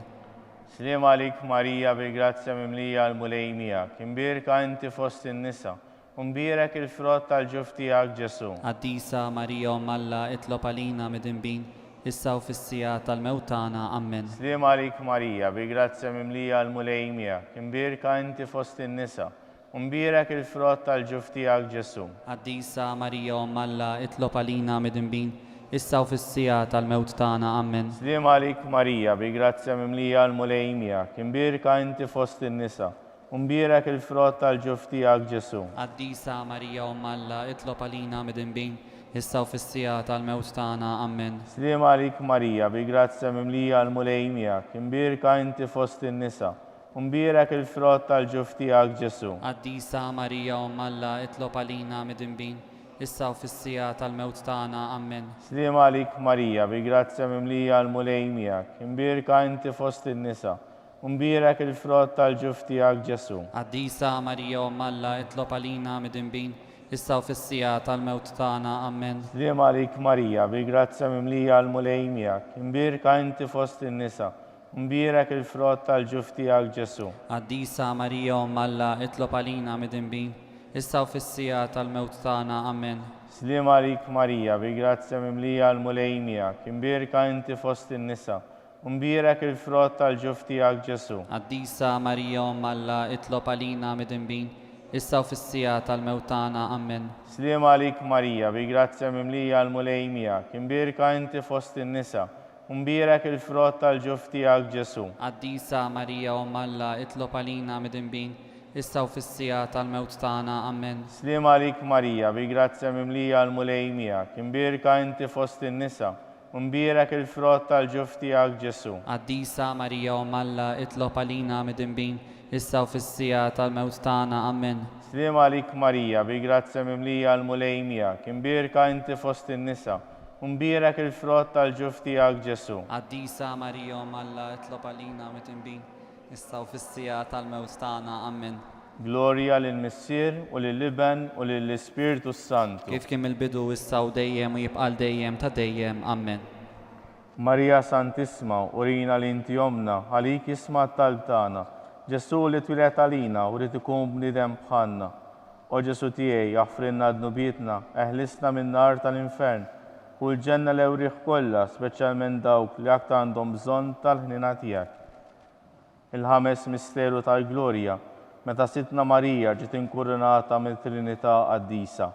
Sliem għalik Marija bil-grazzja mimlija l-mulej miegħek, imbierka inti fost in-nisa, u mbierek il-frott tal-ġuf tiegħek Ġesu. Qaddisa Marija Alla itlob għalina mid-inbin, issa u fis-sija tal-mewtana, Amen. Sliem għalik Marija bil-grazzja mimlija l-mulej miegħek, imbierka inti fost in-nisa, u mbierek il-frott tal-ġuf tiegħek Ġesu. Qaddisa Marija Alla itlob għalina mid-inbin, issa u fis-sija tal-mewt tagħna, Amen. Sliem għalik Marija bil-grazzja mimlija l-mulej miegħek, imbierka inti fost in-nisa, u mbierek il-frott tal-ġuf tiegħek Ġesu. Qaddisa Marija Alla itlob għalina mid-inbin, issa u fis-sija tal-mewt tagħna, Amen. Sliem għalik Marija bil-grazzja mimlija l-mulej miegħek, imbierka inti fost in-nisa, u mbierek il-frott tal-ġuf tiegħek Ġesu. Qaddisa Marija Alla itlob għalina mid-inbin, issa u fis-sija tal-mewt tagħna, Amen. Sliem għalik Marija bil-grazzja mimlija l-mulej miegħek, imbierka inti fost in-nisa, u mbierek il-frott tal-ġuf tiegħek Ġesu. Qaddisa Marija Alla itlob għalina mid-inbin, issa u fis-sija tal-mewt tagħna, Amen. Sliem għalik Marija bil-grazzja mimlija l-mulej miegħek, imbierka inti fost in-nisa, u mbierek il-frott tal-ġuf tiegħek Ġesu. Qaddisa Marija Alla itlob għalina mid-inbin, issa u fis-sija tal-mewt tagħna, Amen. Sliem għalik Marija bil-grazzja mimlija l-mulej miegħek, imbierka inti fost in-nisa, u mbierek il-frott tal-ġuf tiegħek Ġesu. Qaddisa Marija Alla itlob għalina mid-inbin, issa u fis-sija tal-mewt tagħna, Amen. Sliem għalik Marija bil-grazzja mimlija l-mulej miegħek, imbierka inti fost in-nisa, u mbierek il-frott tal-ġuf tiegħek Ġesu. Qaddisa Marija Alla itlob għalina mid-inbin, issa u fis-sija tal-mewt tagħna, Amen. Sliem għalik Marija bil-grazzja mimlija l-mulej miegħek, imbierka inti fost in-nisa, u mbierek il-frott tal-ġuf tiegħek Ġesu. Qaddisa Marija Alla itlob għalina mid-inbin, issa u fis-sija tal-mewt tagħna, Amen. Sliem għalik Marija bil-grazzja mimlija l-mulej miegħek, imbierka inti fost in-nisa, u mbierek il-frott tal-ġuf tiegħek Ġesu. Qaddisa Marija Alla itlob għalina mid-inbin, issa u fis-sija tal-mewt tagħna, Amen. Glorja lill-Missier u lill-Iben u lill-Ispiritu Santu. Kif kien il-bidu issa u dejjem u jibqal dejjem ta' dejjem, Amen. Marija Santisma, urina li inti omna, għalik isma t-talb tagħna, Ġesu li twilet għalina u rrid ikun bniedem bħalna. O Ġesu tiegħi jaffrinna dnubietna, eħlisna min-nar tal-infern, u l-ġenna l-ewrieħ kollha, speċjalment dawk li aktar għandhom bżonn tal-ħnina tiegħek. Il-ħames misteru tal-glorja, meta sitna Marija ġiet inkurunata mill-Trinità Qaddisa.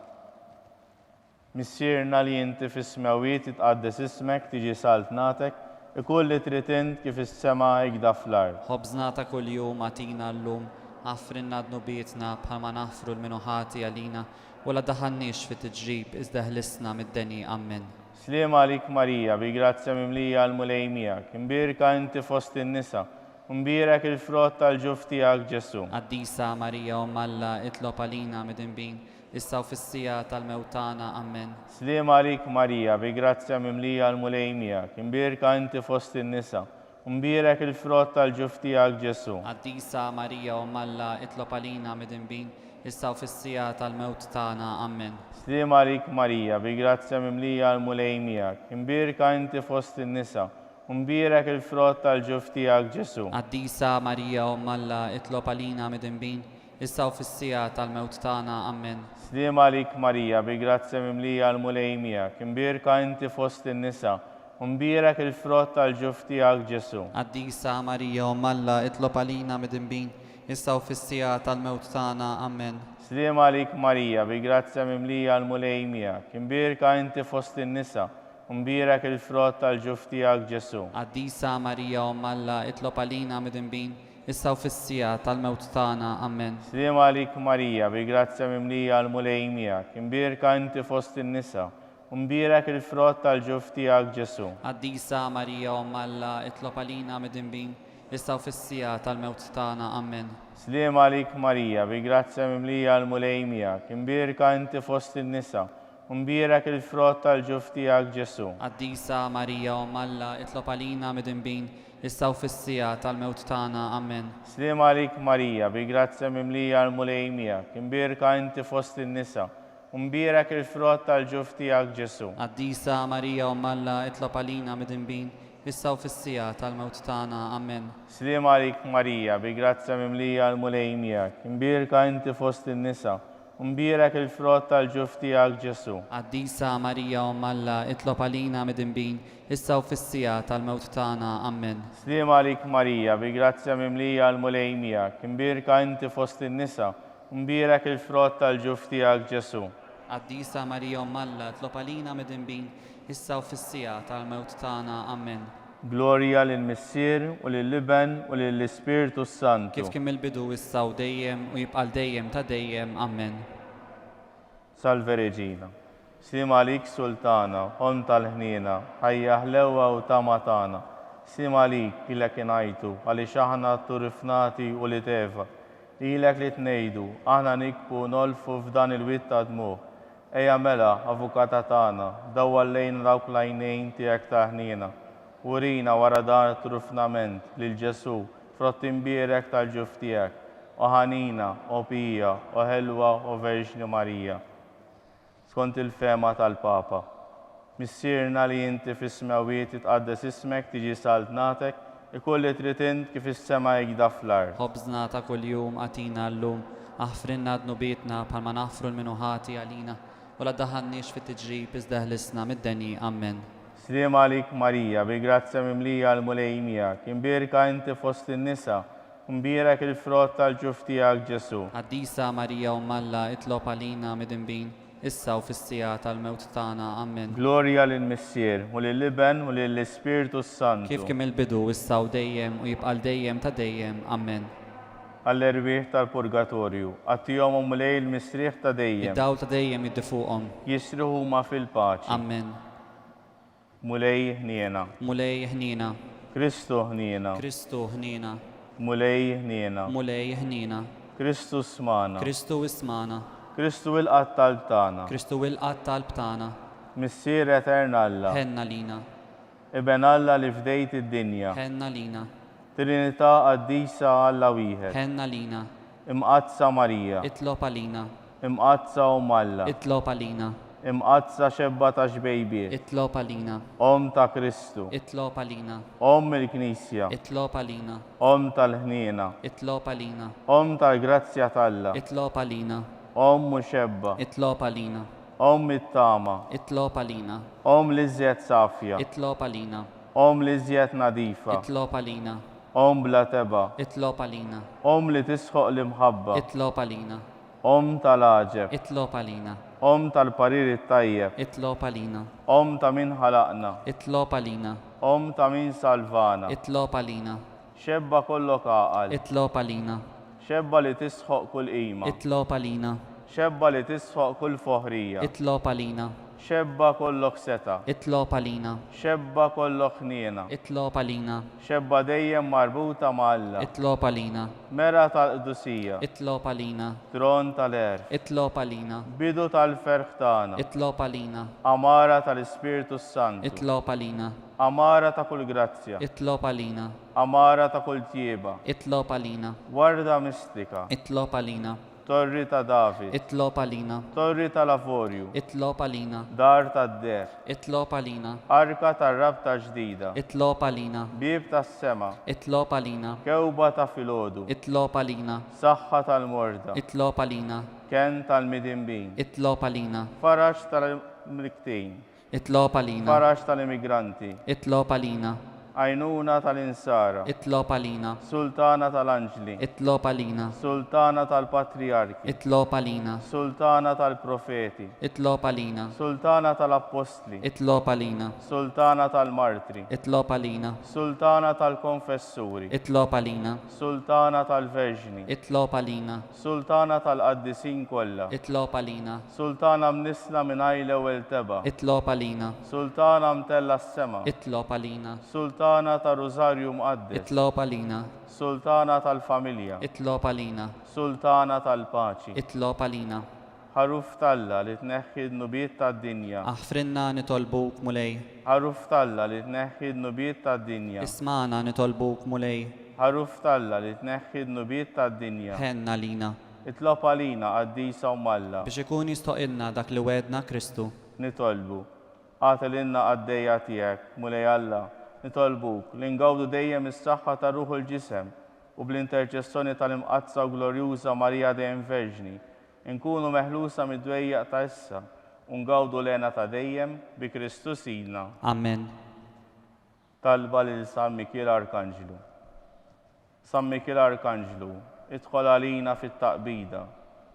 Missierna li inti fis-smawiet titqaddes ismek tiġi salt natek, ikun li trid int kif is-sema jgda fl-ard. Ħobżna ta' kuljum atina llum, għafrinna dnubietna bħalma nafru l-minuħati għalina, u la daħannix fi tiġrib iżda ħlisna mid-deni, Amen. Sliem għalik Marija bi-grazzja mimlija l-mulej miegħek, imbierka inti fost in-nisa, u mbierek il-frott tal-ġuf tiegħek Ġesu. Qaddisa Marija Alla itlob għalina mid-inbin, issa u fis-sija tal-mewt tagħna, Amen. Sliem għalik Marija bi-grazzja mimlija l-mulej miegħek, imbierka inti fost in-nisa, u mbierek il-frott tal-ġuf tiegħek Ġesu. Qaddisa Marija Alla itlob għalina mid-inbin, issa u fis-sija tal-mewt tagħna, Amen. Sliem għalik Marija bi-grazzja mimlija l-mulej miegħek, imbierka inti fost in-nisa, u mbierek il-frott tal-ġuf tiegħek Ġesu. Qaddisa Marija Alla itlob għalina mid-inbin, issa u fis-sija tal-mewt tagħna, Amen. Sliem għalik Marija bi-grazzja mimlija l-mulej miegħek, imbierka inti fost in-nisa, u mbierek il-frott tal-ġuf tiegħek Ġesu. Qaddisa Marija Alla itlob għalina mid-inbin, issa u fis-sija tal-mewt tagħna, Amen. Sliem għalik Marija bi-grazzja mimlija l-mulej miegħek, imbierka inti fost in-nisa, u mbierek il-frott tal-ġuf tiegħek Ġesu. Qaddisa Marija Alla itlob għalina mid-inbin, issa u fis-sija tal-mewt tagħna, Amen. Sliem għalik Marija bi-grazzja mimlija l-mulej miegħek, imbierka inti fost in-nisa, u mbierek il-frott tal-ġuf tiegħek Ġesu. Qaddisa Marija Alla itlob għalina mid-inbin, issa u fis-sija tal-mewt tagħna, Amen. Sliem għalik Marija bi-grazzja mimlija l-mulej miegħek, imbierka inti fost in-nisa, Mbierak il-frott tal-ġuf tiegħek Ġesu. Quddiesa Marija Alla, itlob għalina midinbin, issa u fis-sija tal-mewt tagħna. Amen. Slim għalik Marija, bi grazzja mimlija l-mulej miegħek, imbierka inti fost in-nisa, mbierak il-frott tal-ġuf tiegħek Ġesu. Quddiesa Marija Alla, itlob għalina midinbin, issa u fis-sija tal-mewt tagħna. Amen. Slim għalik Marija, bi grazzja mimlija l-mulej miegħek, imbierka inti fost in-nisa, mbierak il-frott tal-ġuf tiegħek Ġesu. Quddiesa Marija Alla, itlob għalina midinbin, issa u fis-sija tal-mewt tagħna. Amen. Slim għalik Marija, bi grazzja mimlija l-mulej miegħek, imbierka inti fost in-nisa, mbierak il-frott tal-ġuf tiegħek Ġesu. Quddiesa Marija Alla, itlob għalina midinbin, issa u fis-sija tal-mewt tagħna. Amen. Gloria lill-Missier u lill-Liben u lill-Ispiritu Santu. Kif kien mill-bidu issa u dejjem u jibqal dejjem ta' dejjem. Amen. Salve Regina. Slim għalik Sultana, Hom tal-ħnina, ħajja ħlewa u tama tagħna. Slim għalik ilek ingħajtu, għaliex aħna turifnati u li teva. Ilek li tnejdu, aħna nikbu nolfu f'dan il-witt ta' dmuħ. Ejja mela, avukata tagħna, dawwal lejn dawk l-għajnejn tiegħek ta' ħnina. Urina wara dan it-trufnament lil Ġesu, frott imbierek tal-ġuf tiegħek, o ħanina, o pija, o ħelwa, o Verġni Marija. Skont il-fema tal-Papa, missierna li inti fis-smawiet titqaddes ismek tiġi saltnatek, ikolli trid int kif is-sema jgda fl-ard. Ħobżna ta' kuljum għatina llum, aħfrinna dnubietna bħalma naħfru l-minuħati għalina, u la daħannix fit-tiġrib iżda ħlisna mid-deni. Amen. Slim għalik Marija, bi grazzja mimlija l-mulej miegħek, imbierka inti fost in-nisa, mbierak il-frott tal-ġuf tiegħek Ġesu. Quddiesa Marija Alla, itlob għalina midinbin, issa u fis-sija tal-mewt tagħna. Amen. Gloria lill-Missier u lill-Liben u lill-Ispiritu Santu. Kif kien mill-bidu issa u dejjem u jibqal dejjem ta' dejjem. Amen. Għall-erbieħ tal-Purgatorju, għattihom u mulej il-mistrieħ ta' dejjem. Id-dawl ta' dejjem jiddifuqhom. Jisriħu ma fil-paċi. Amen. Mulej ħniena. Mulej ħnina. Kristu ħniena. Kristu ħnina. Mulej ħniena. Mulej ħnina. Kristu smana. Kristu ismana. Kristu il-qatt tal-btana. Kristu il-qatt tal-btana. Missier eterna Alla. Ħenna lina. Iben Alla li fdejt id-dinja. Ħenna lina. Trinità Quddiesa Alla wieħed. Ħenna lina. Imqazza Marija. Itlob għalina. Imqazza Alla. Itlob għalina. Imqazza xebba ta' xbejbiet. Itlob għalina. Om ta' Kristu. Itlob għalina. Om mill-Knisja. Itlob għalina. Om tal-ħniena. Itlob għalina. Om tal-grazzja talla. Itlob għalina. Om muxebba. Itlob għalina. Om it-tama. Itlob għalina. Om l-iżjed safja. Itlob għalina. Om l-iżjed nadifa. Itlob għalina. Om bla teba. Itlob għalina. Om li tisħoq l-imħabba. Itlob għalina. Om tal-aġeb. Itlob għalina. Om tal-parir it-tajjeb. Itlob għalina. Om ta' min ħalaqna. Itlob għalina. Om ta' min salvana. Itlob għalina. Xebba kollok aqal. Itlob għalina. Xebba li tisħoq kull qima. Itlob għalina. Xebba li tisħoq kull foħrija. Itlob għalina. Xebba kollok seta. Itlob għalina. Xebba kollok ħniena. Itlob għalina. Xebba dejjem marbuta ma' Alla. Itlob għalina. Mera tal-qdusija. Itlob għalina. Tron tal-erf. Itlob għalina. Bidu tal-ferħ tagħna. Itlob għalina. Amara tal-Ispiritu Santu. Itlob għalina. Amara ta' kull grazzja. Itlob għalina. Amara ta' kull tjieba. Itlob għalina. Warda mistika. Itlob għalina. Torri ta' David. Itlob għalina. Torri tal-Avorju. Itlob għalina. Dar tad-der. Itlob għalina. Arka tar-rab ta' ġdida. Itlob għalina. Bib tas-sema. Itlob għalina. Kewba ta' filgħodu. Itlob għalina. Saħħa tal-morda. Itlob għalina. Ken tal-midinbin. Itlob għalina. Farax tal-mriktejn. Itlob għalina. Farax tal-immigranti. Itlob għalina. Għajnuna tal-insara. Itlob għalina. Sultana tal-anġli. Itlob għalina. Sultana tal-patriarki. Itlob għalina. Sultana tal-profeti. Itlob għalina. Sultana tal-apostli. Itlob għalina. Sultana tal-martri. Itlob għalina. Sultana tal-konfessuri. Itlob għalina. Sultana tal-verġni. Itlob għalina. Sultana tal-qaddisin kollha. Itlob għalina. Sultana mnisla minn l-ewwel teba. Itlob għalina. Sultana mtella s-sema. Itlob għalina. Sultana ta' Rużarju mqaddes. Itlob għalina. Sultana tal-familja. Itlob għalina. Sultana tal-paċi. Itlob għalina. ħaruf Talla li tneħħi d-nubiet tad-dinja. Aħfrinna nitolbuk mulej. ħaruf Talla li tneħħi d-nubiet tad-dinja. Ismana nitolbuk mulej. ħaruf Talla li tneħħi d-nubiet tad-dinja. Ħenna lina. Itlob għalina Qaddisa u Malla. Biex ikun jistoqilna dak li wedna Kristu. Nitolbu. Għatelinna għaddejja tiegħek mulej Alla. Nitolbuk li ngawdu dejjem is-saħħa ta' ruħu l-ġisem u bl-interċessjoni tal-imqazza u glorjuża Marija dejjem Verġni. Inkunu meħlusa mid-dwejjaq ta' issa u ngawdu lena ta' dejjem bi Kristu Sidna. Amen. Talba lil San Mikil Arkanġlu. San Mikil Arkanġlu, idħol għalina fit-taqbida.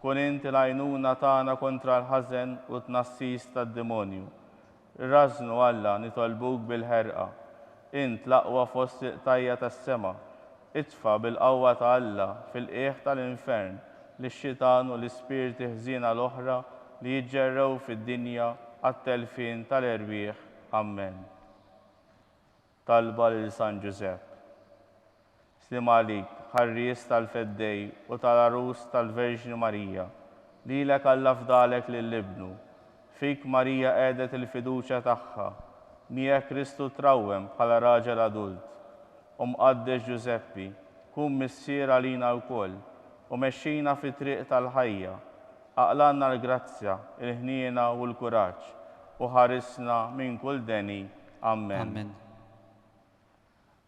Kun inti l-għajnuna tagħna kontra l-ħażen u t-nassis tad-demonju. Irrażnu Alla nitolbuk bil-ħerqa. Int l-aqwa fost iqtajja tas-sema. Itfa bil-qawwa ta' Alla fil-qiegħ tal-infern lix-xitan u l-ispirti ħżiena l-oħra li jiġġerrew fid-dinja għat-telfin tal-erbieħ. Amen. Talba lil San Ġusepp. Slim għalik, ħarries tal-feddej u tal-arus tal-Verġni Marija, lilek Alla fdalek lill-ibnu. Fik Marija qiegħdet il-fiduċja tagħha, miegħek Kristu trawwem bħala raġel adult. Mqaddes Ġuseppi, kun missier għalina wkoll u mexxina fi triq tal-ħajja. Aqlanna l-grazzja, il-ħniena u l-kuraġġ u ħarisna minn kull deni. Amen. Amen.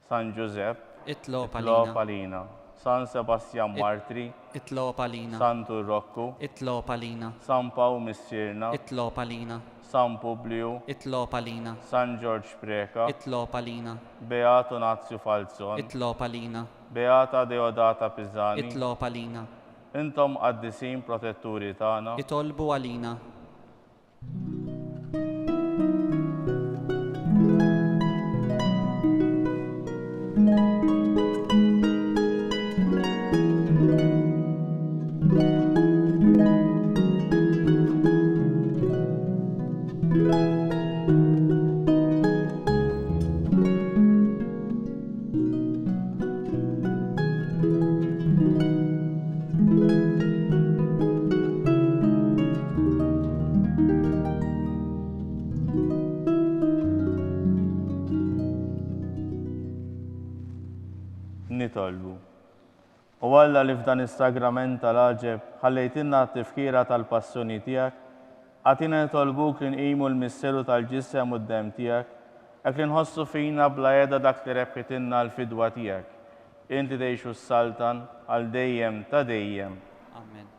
San Ġusepp, Itlob itlob għalina. għalina. San Sebastjan Martri, Itlob għalina. San Turrokku, Itlob għalina. San Paw Missierna, Itlob għalina. San Publiu, Itlob għalina. San George Preka, Itlob għalina. Beato Nazju Falzon, Itlob għalina. Beata Deodata Pizzani. Itlob għalina. Intom qaddisin protetturi tagħna. Itolbu għalina. Nitolbu. U Alla li f'dan is-sagrament tal-aġeb ħallejtinna t-tifkira tal-passjoni tiegħek, għatina nitolbuk li nqimu l-misseru tal-ġisem u d-dem tiegħek, hekk li nħossu fina bla jeda dak li rebħitinna l-fidwa tiegħek. Inti tgħixu s-saltan għal dejjem ta' dejjem. Amen.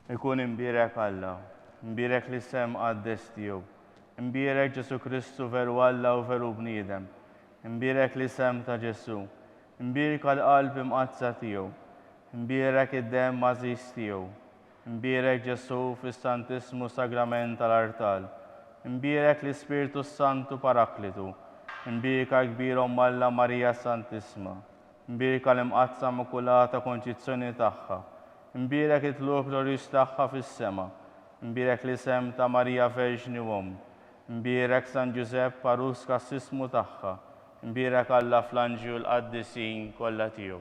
Ikun imbierek Alla, imbierek li sem qaddes tiegħu, imbierek Ġesu Kristu veru Alla u veru bniedem, imbierek li sem ta' Ġesu, imbierek għal-qalb imqazza tiegħu, imbierek id-dem mażis tiegħu, imbierek Ġesu fis-Santismu Sagrament tal-Artal, imbierek l-Ispiritu Santu Paraklitu, imbierek kbirhom Alla Marija Santisma, imbierek l-imqazza Immakulata Konċizzjoni tagħha, imbierek it-tluq glorjuż tagħha fis-sema, imbierek l-isem ta' Marija Verġni Om, imbierek San Ġusepp Parus kassismu tagħha, imbierek Alla fl-anġju l-qaddisin kollha tiegħu.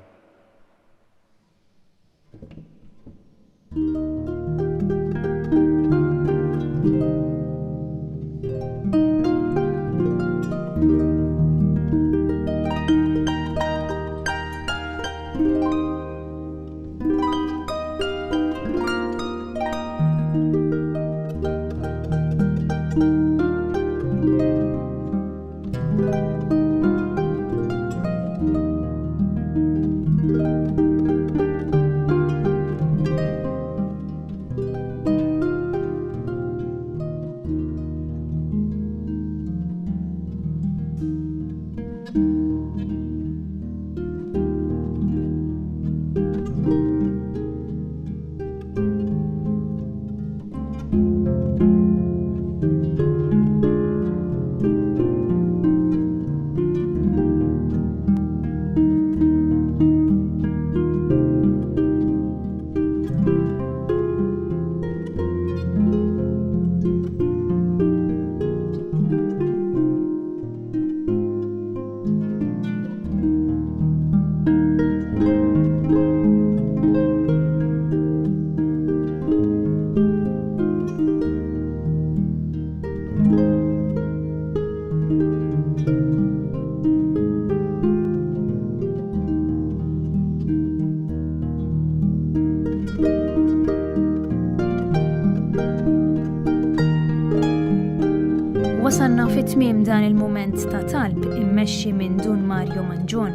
fit-tmiem dan il-mument ta' talb immexxi minn Dun Marju Manġon.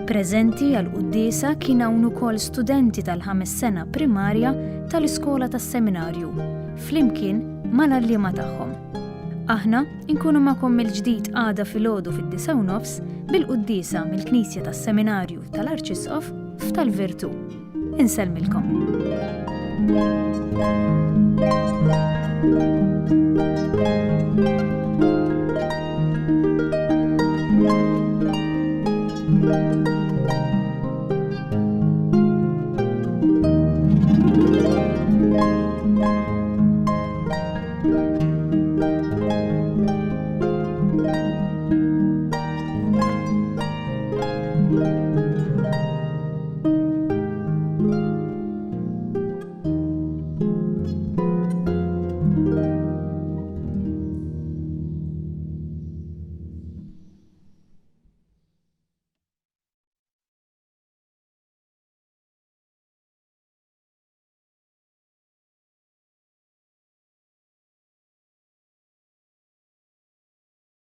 Preżenti għal Quddiesa kien hawn ukoll studenti tal-5 sena primarja tal-Iskola tas-Seminarju, flimkien mal-għalliema tagħhom. Aħna nkunu magħkom mill-ġdid għada filgħodu fid-9:30 bil-Quddiesa mill-Knisja tas-Seminarju tal-Arċisqof f'Tal-Virtù. Insellmilkom. Thank you.